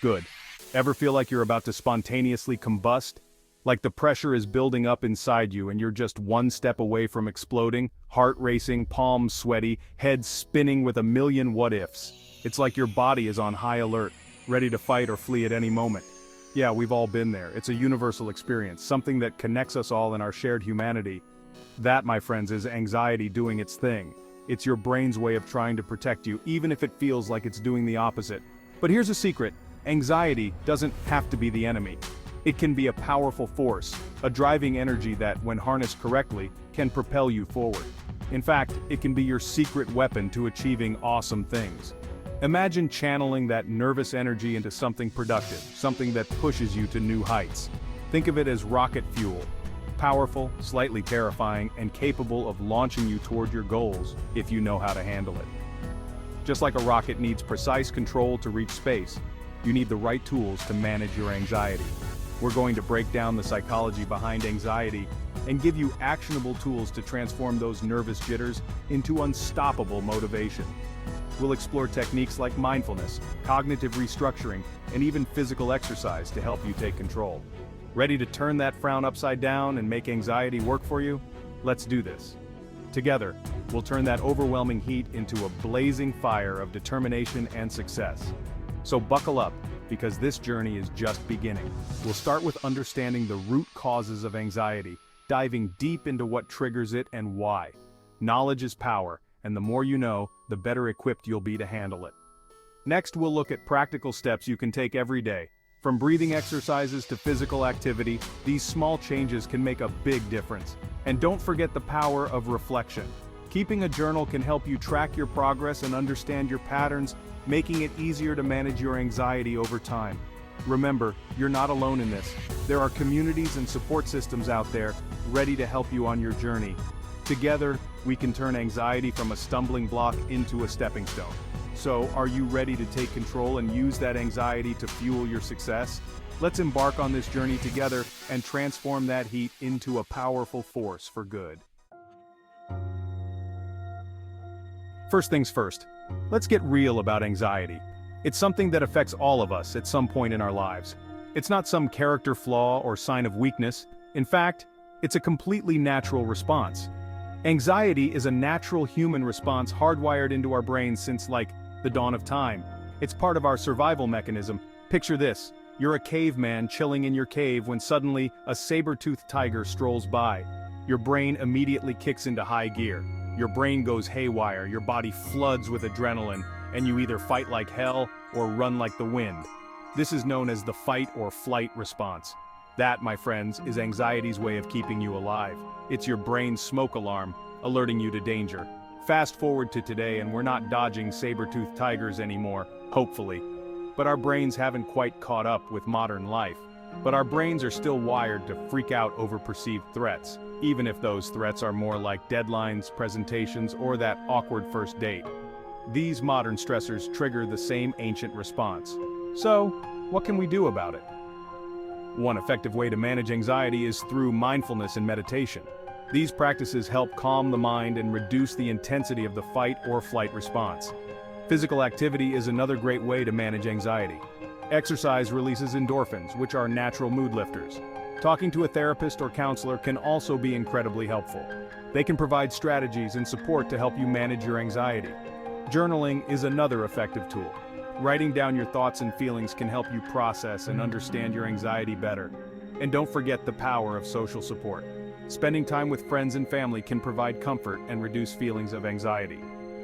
Good. Ever feel like you're about to spontaneously combust? Like the pressure is building up inside you and you're just one step away from exploding, heart racing, palms sweaty, head spinning with a million what-ifs. It's like your body is on high alert, ready to fight or flee at any moment. Yeah, we've all been there. It's a universal experience, something that connects us all in our shared humanity. That, my friends, is anxiety doing its thing. It's your brain's way of trying to protect you, even if it feels like it's doing the opposite. But here's a secret. Anxiety doesn't have to be the enemy. It can be a powerful force, a driving energy that, when harnessed correctly, can propel you forward. In fact, it can be your secret weapon to achieving awesome things. Imagine channeling that nervous energy into something productive, something that pushes you to new heights. Think of it as rocket fuel. Powerful, slightly terrifying, and capable of launching you toward your goals if you know how to handle it. Just like a rocket needs precise control to reach space, you need the right tools to manage your anxiety. We're going to break down the psychology behind anxiety and give you actionable tools to transform those nervous jitters into unstoppable motivation. We'll explore techniques like mindfulness, cognitive restructuring, and even physical exercise to help you take control. Ready to turn that frown upside down and make anxiety work for you? Let's do this. Together, we'll turn that overwhelming heat into a blazing fire of determination and success. So buckle up, because this journey is just beginning. We'll start with understanding the root causes of anxiety, diving deep into what triggers it and why. Knowledge is power, and the more you know, the better equipped you'll be to handle it. Next, we'll look at practical steps you can take every day. From breathing exercises to physical activity, these small changes can make a big difference. And don't forget the power of reflection. Keeping a journal can help you track your progress and understand your patterns, making it easier to manage your anxiety over time. Remember, you're not alone in this. There are communities and support systems out there, ready to help you on your journey. Together, we can turn anxiety from a stumbling block into a stepping stone. So, are you ready to take control and use that anxiety to fuel your success? Let's embark on this journey together and transform that heat into a powerful force for good. First things first, let's get real about anxiety. It's something that affects all of us at some point in our lives. It's not some character flaw or sign of weakness. In fact, it's a completely natural response. Anxiety is a natural human response hardwired into our brains since, the dawn of time. It's part of our survival mechanism. Picture this. You're a caveman chilling in your cave when suddenly a saber-toothed tiger strolls by. Your brain immediately kicks into high gear. Your brain goes haywire, your body floods with adrenaline, and you either fight like hell or run like the wind. This is known as the fight or flight response. That, my friends, is anxiety's way of keeping you alive. It's your brain's smoke alarm, alerting you to danger. Fast forward to today and we're not dodging saber-toothed tigers anymore, hopefully. But our brains haven't quite caught up with modern life. But our brains are still wired to freak out over perceived threats, even if those threats are more like deadlines, presentations, or that awkward first date. These modern stressors trigger the same ancient response. So, what can we do about it? One effective way to manage anxiety is through mindfulness and meditation. These practices help calm the mind and reduce the intensity of the fight or flight response. Physical activity is another great way to manage anxiety. Exercise releases endorphins, which are natural mood lifters. Talking to a therapist or counselor can also be incredibly helpful. They can provide strategies and support to help you manage your anxiety. Journaling is another effective tool. Writing down your thoughts and feelings can help you process and understand your anxiety better. And don't forget the power of social support. Spending time with friends and family can provide comfort and reduce feelings of anxiety.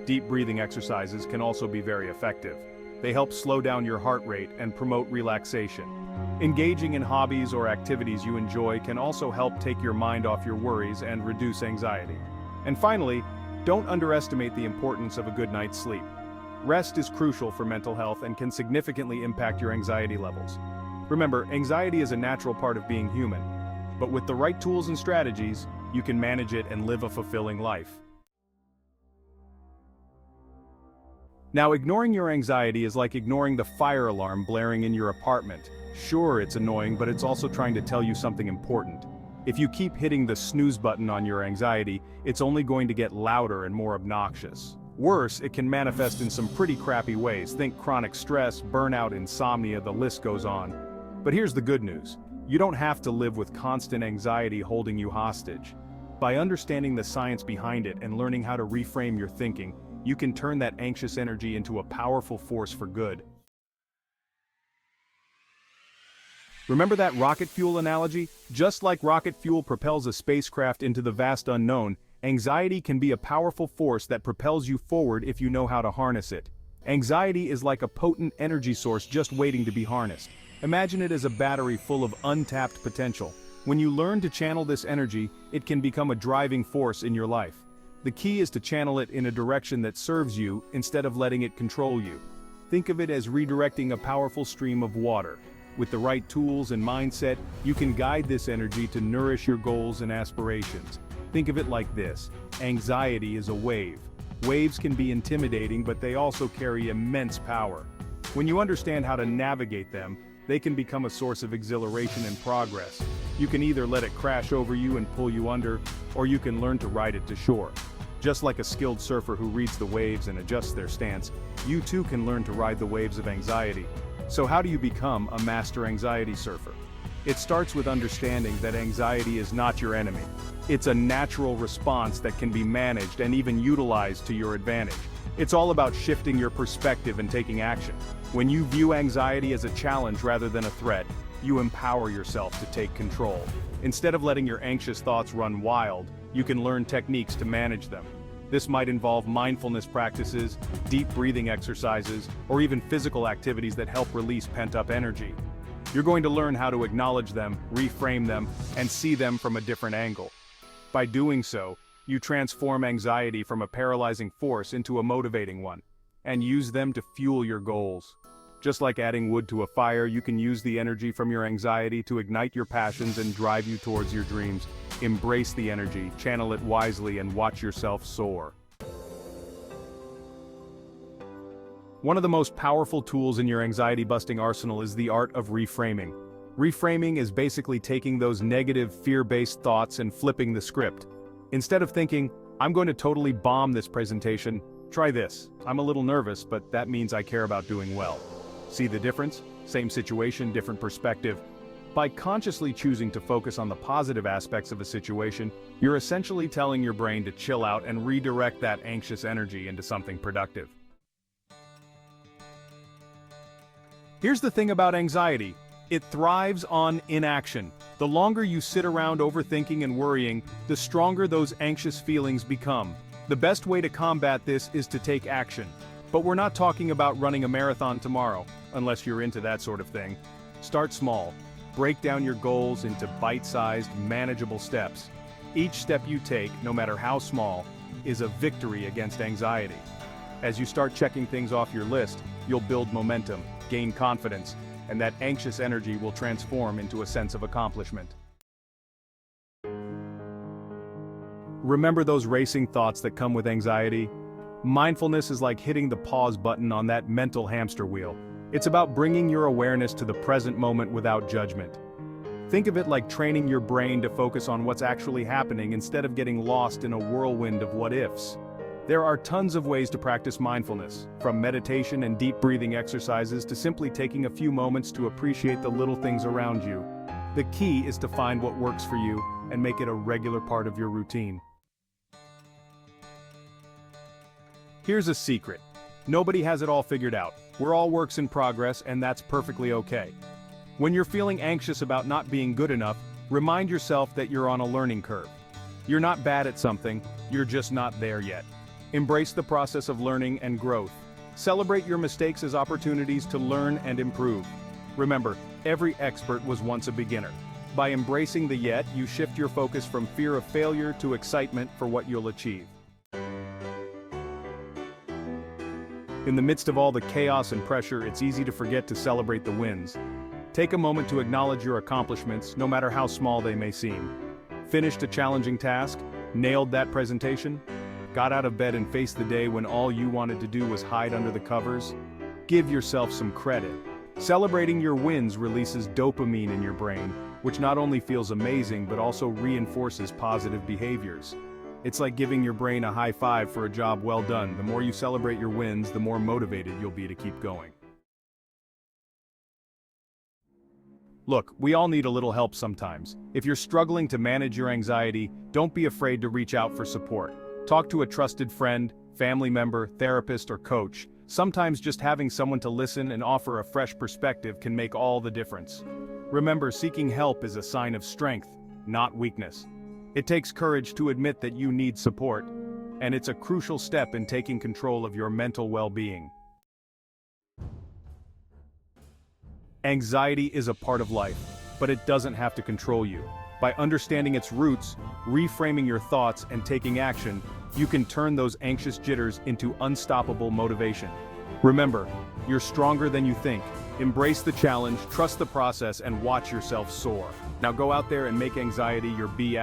Deep breathing exercises can also be very effective. They help slow down your heart rate and promote relaxation. Engaging in hobbies or activities you enjoy can also help take your mind off your worries and reduce anxiety. And finally, don't underestimate the importance of a good night's sleep. Rest is crucial for mental health and can significantly impact your anxiety levels. Remember, anxiety is a natural part of being human, but with the right tools and strategies, you can manage it and live a fulfilling life. Now, ignoring your anxiety is like ignoring the fire alarm blaring in your apartment. Sure, it's annoying, but it's also trying to tell you something important. If you keep hitting the snooze button on your anxiety, it's only going to get louder and more obnoxious. Worse, it can manifest in some pretty crappy ways. Think chronic stress, burnout, insomnia, the list goes on. But here's the good news. You don't have to live with constant anxiety holding you hostage. By understanding the science behind it and learning how to reframe your thinking, you can turn that anxious energy into a powerful force for good. Remember that rocket fuel analogy? Just like rocket fuel propels a spacecraft into the vast unknown, anxiety can be a powerful force that propels you forward if you know how to harness it. Anxiety is like a potent energy source just waiting to be harnessed. Imagine it as a battery full of untapped potential. When you learn to channel this energy, it can become a driving force in your life. The key is to channel it in a direction that serves you instead of letting it control you. Think of it as redirecting a powerful stream of water. With the right tools and mindset, you can guide this energy to nourish your goals and aspirations. Think of it like this: anxiety is a wave. Waves can be intimidating, but they also carry immense power. When you understand how to navigate them, they can become a source of exhilaration and progress. You can either let it crash over you and pull you under, or you can learn to ride it to shore. Just like a skilled surfer who reads the waves and adjusts their stance, you too can learn to ride the waves of anxiety. So how do you become a master anxiety surfer? It starts with understanding that anxiety is not your enemy. It's a natural response that can be managed and even utilized to your advantage. It's all about shifting your perspective and taking action. When you view anxiety as a challenge rather than a threat, you empower yourself to take control. Instead of letting your anxious thoughts run wild, you can learn techniques to manage them. This might involve mindfulness practices, deep breathing exercises, or even physical activities that help release pent-up energy. You're going to learn how to acknowledge them, reframe them, and see them from a different angle. By doing so, you transform anxiety from a paralyzing force into a motivating one, and use them to fuel your goals. Just like adding wood to a fire, you can use the energy from your anxiety to ignite your passions and drive you towards your dreams. Embrace the energy, channel it wisely, and watch yourself soar. One of the most powerful tools in your anxiety-busting arsenal is the art of reframing. Reframing is basically taking those negative, fear-based thoughts and flipping the script. Instead of thinking, "I'm going to totally bomb this presentation," try this: "I'm a little nervous, but that means I care about doing well." See the difference? Same situation, different perspective. By consciously choosing to focus on the positive aspects of a situation, you're essentially telling your brain to chill out and redirect that anxious energy into something productive. Here's the thing about anxiety: it thrives on inaction. The longer you sit around overthinking and worrying, the stronger those anxious feelings become. The best way to combat this is to take action. But we're not talking about running a marathon tomorrow, unless you're into that sort of thing. Start small. Break down your goals into bite-sized, manageable steps. Each step you take, no matter how small, is a victory against anxiety. As you start checking things off your list, you'll build momentum, gain confidence, and that anxious energy will transform into a sense of accomplishment. Remember those racing thoughts that come with anxiety? Mindfulness is like hitting the pause button on that mental hamster wheel. It's about bringing your awareness to the present moment without judgment. Think of it like training your brain to focus on what's actually happening instead of getting lost in a whirlwind of what-ifs. There are tons of ways to practice mindfulness, from meditation and deep breathing exercises to simply taking a few moments to appreciate the little things around you. The key is to find what works for you and make it a regular part of your routine. Here's a secret. Nobody has it all figured out. We're all works in progress, and that's perfectly okay. When you're feeling anxious about not being good enough, remind yourself that you're on a learning curve. You're not bad at something, you're just not there yet. Embrace the process of learning and growth. Celebrate your mistakes as opportunities to learn and improve. Remember, every expert was once a beginner. By embracing the yet, you shift your focus from fear of failure to excitement for what you'll achieve. In the midst of all the chaos and pressure, it's easy to forget to celebrate the wins. Take a moment to acknowledge your accomplishments, no matter how small they may seem. Finished a challenging task? Nailed that presentation? Got out of bed and faced the day when all you wanted to do was hide under the covers? Give yourself some credit. Celebrating your wins releases dopamine in your brain, which not only feels amazing but also reinforces positive behaviors. It's like giving your brain a high five for a job well done. The more you celebrate your wins, the more motivated you'll be to keep going. Look, we all need a little help sometimes. If you're struggling to manage your anxiety, don't be afraid to reach out for support. Talk to a trusted friend, family member, therapist, or coach. Sometimes just having someone to listen and offer a fresh perspective can make all the difference. Remember, seeking help is a sign of strength, not weakness. It takes courage to admit that you need support, and it's a crucial step in taking control of your mental well-being. Anxiety is a part of life, but it doesn't have to control you. By understanding its roots, reframing your thoughts, and taking action, you can turn those anxious jitters into unstoppable motivation. Remember, you're stronger than you think. Embrace the challenge, trust the process, and watch yourself soar. Now go out there and make anxiety your B***.